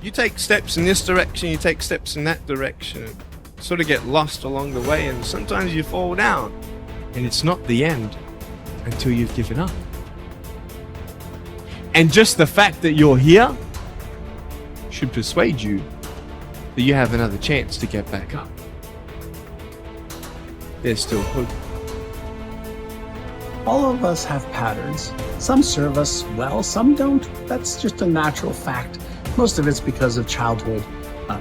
you take steps in this direction, you take steps in that direction, sort of get lost along the way, and sometimes you fall down, and it's not the end until you've given up. And just the fact that you're here should persuade you that you have another chance to get back up. There's still hope. All of us have patterns. Some serve us well, some don't. That's just a natural fact. Most of it's because of childhood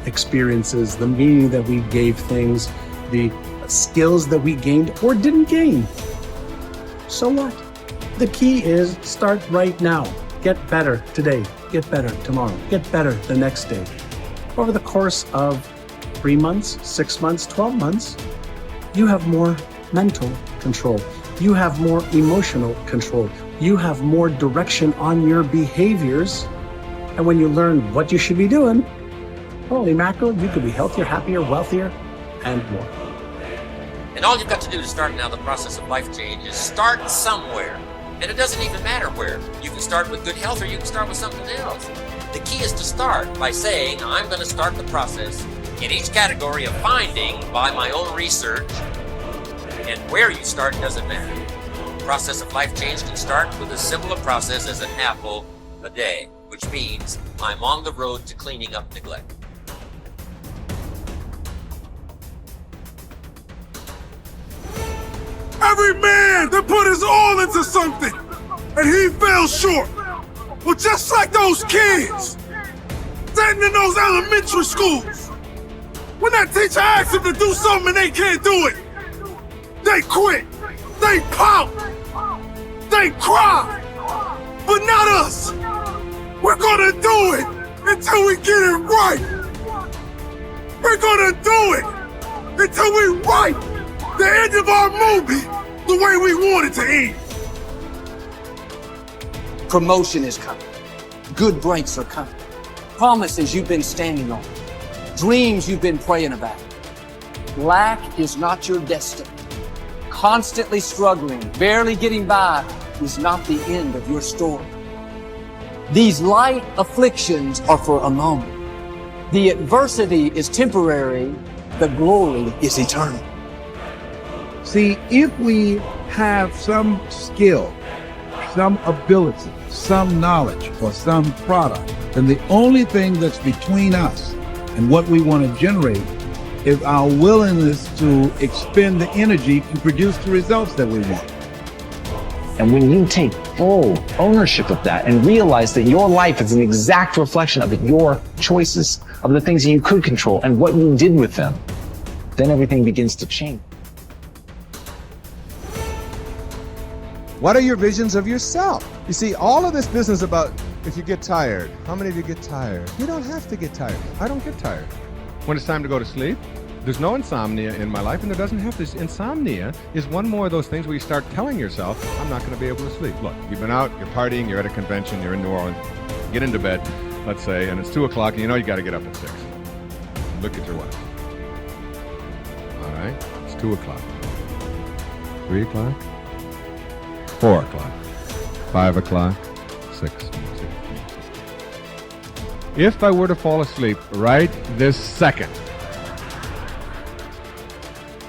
experiences, the meaning that we gave things, the skills that we gained or didn't gain. So what? The key is start right now. Get better today, get better tomorrow, get better the next day. Over the course of 3 months, 6 months, 12 months, you have more mental control. You have more emotional control. You have more direction on your behaviors. And when you learn what you should be doing, holy mackerel, you could be healthier, happier, wealthier, and more. And all you've got to do to start now the process of life change is start somewhere. And it doesn't even matter where. You can start with good health or you can start with something else. The key is to start by saying, I'm going to start the process in each category of finding by my own research. And where you start doesn't matter. The process of life change can start with as simple a process as an apple a day, which means I'm on the road to cleaning up neglect. Every man that put his all into something and he fell short. Well, just like those kids sitting in those elementary schools, when that teacher asks them to do something and they can't do it, they quit, they pout, they cry, but not us. We're gonna do it until we get it right. We're gonna do it until we write the end of our movie the way we want it to end. Promotion is coming. Good breaks are coming. Promises you've been standing on. Dreams you've been praying about. Lack is not your destiny. Constantly struggling, barely getting by is not the end of your story. These light afflictions are for a moment. The adversity is temporary. The glory is eternal. See, if we have some skill, some ability, some knowledge, or some product, then the only thing that's between us and what we want to generate is our willingness to expend the energy to produce the results that we want. And when you take full ownership of that and realize that your life is an exact reflection of your choices, of the things that you could control and what you did with them, then everything begins to change. What are your visions of yourself? You see, all of this business about if you get tired, how many of you get tired? You don't have to get tired. I don't get tired. When it's time to go to sleep, there's no insomnia in my life, and there doesn't have to. Insomnia is one more of those things where you start telling yourself, I'm not going to be able to sleep. Look, you've been out, you're partying, you're at a convention, you're in New Orleans, get into bed, let's say, and it's 2 o'clock, and you know you got to get up at 6. Look at your watch. All right, it's 2 o'clock. 3 o'clock? 4 o'clock, 5 o'clock, 6. If I were to fall asleep right this second,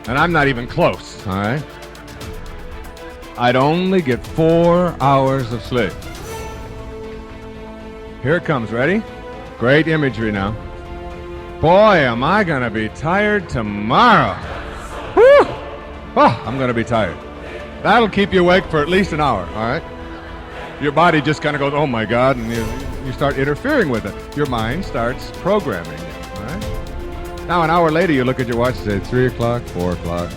and I'm not even close, all right, I'd only get 4 hours of sleep. Here it comes, ready? Great imagery now. Boy, am I gonna be tired tomorrow. Whew! Oh, I'm gonna be tired. That'll keep you awake for at least an hour, all right? Your body just kind of goes, oh my God, and you start interfering with it. Your mind starts programming you, all right? Now, an hour later, you look at your watch and say, 3 o'clock, 4 o'clock.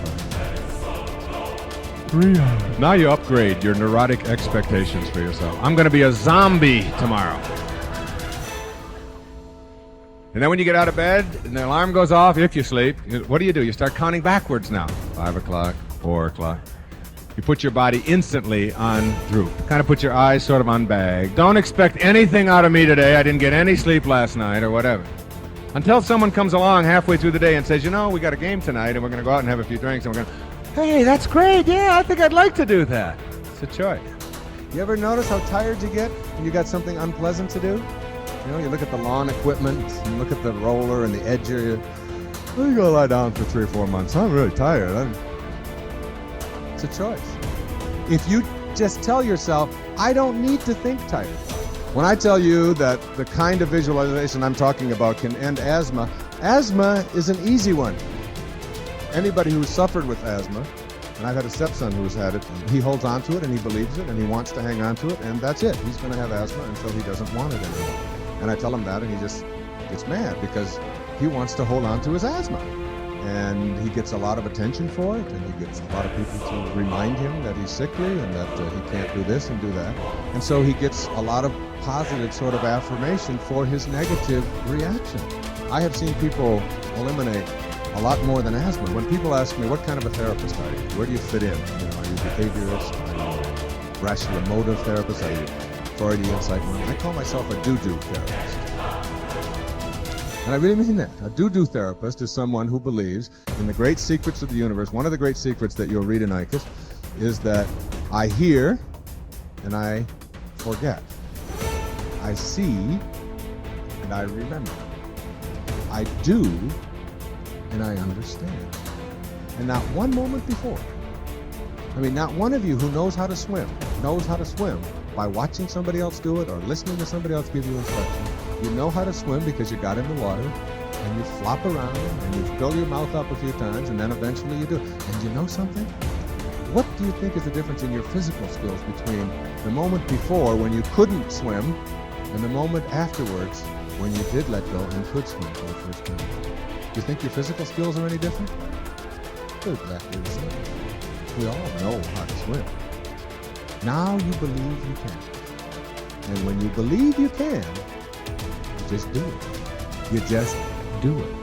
3 hours. Now you upgrade your neurotic expectations for yourself. I'm going to be a zombie tomorrow. And then when you get out of bed and the alarm goes off, if you sleep, what do? You start counting backwards now. 5 o'clock, 4 o'clock. You put your body instantly on droop. Kind of put your eyes sort of on bag. Don't expect anything out of me today. I didn't get any sleep last night or whatever. Until someone comes along halfway through the day and says, you know, we got a game tonight and we're going to go out and have a few drinks and we're going to, hey, that's great. Yeah, I think I'd like to do that. It's a choice. You ever notice how tired you get when you got something unpleasant to do? You know, you look at the lawn equipment, and look at the roller and the edger. You go lie down for 3 or 4 months. I'm really tired. It's a choice. If you just tell yourself, I don't need to think tired. When I tell you that the kind of visualization I'm talking about can end asthma, asthma is an easy one. Anybody who's suffered with asthma, and I've had a stepson who's had it, he holds on to it and he believes it and he wants to hang on to it, and that's it. He's going to have asthma until he doesn't want it anymore. And I tell him that and he just gets mad because he wants to hold on to his asthma. And he gets a lot of attention for it, and he gets a lot of people to remind him that he's sickly and that he can't do this and do that. And so he gets a lot of positive sort of affirmation for his negative reaction. I have seen people eliminate a lot more than asthma. When people ask me, what kind of a therapist are you? Where do you fit in? You know, are you behaviorist? Are you a rational emotive therapist? Are you Freudian psychoanalyst? I call myself a do-do therapist. And I really mean that. A do-do therapist is someone who believes in the great secrets of the universe. One of the great secrets that you'll read in ICUS is that I hear and I forget. I see and I remember. I do and I understand. And not one moment before. Not one of you who knows how to swim by watching somebody else do it or listening to somebody else give you instructions. You know how to swim because you got in the water and you flop around and you fill your mouth up a few times and then eventually you do. And you know something? What do you think is the difference in your physical skills between the moment before when you couldn't swim and the moment afterwards when you did let go and could swim for the first time? Do you think your physical skills are any different? They're exactly the same. We all know how to swim. Now you believe you can. And when you believe you can, you just do it. You just do it.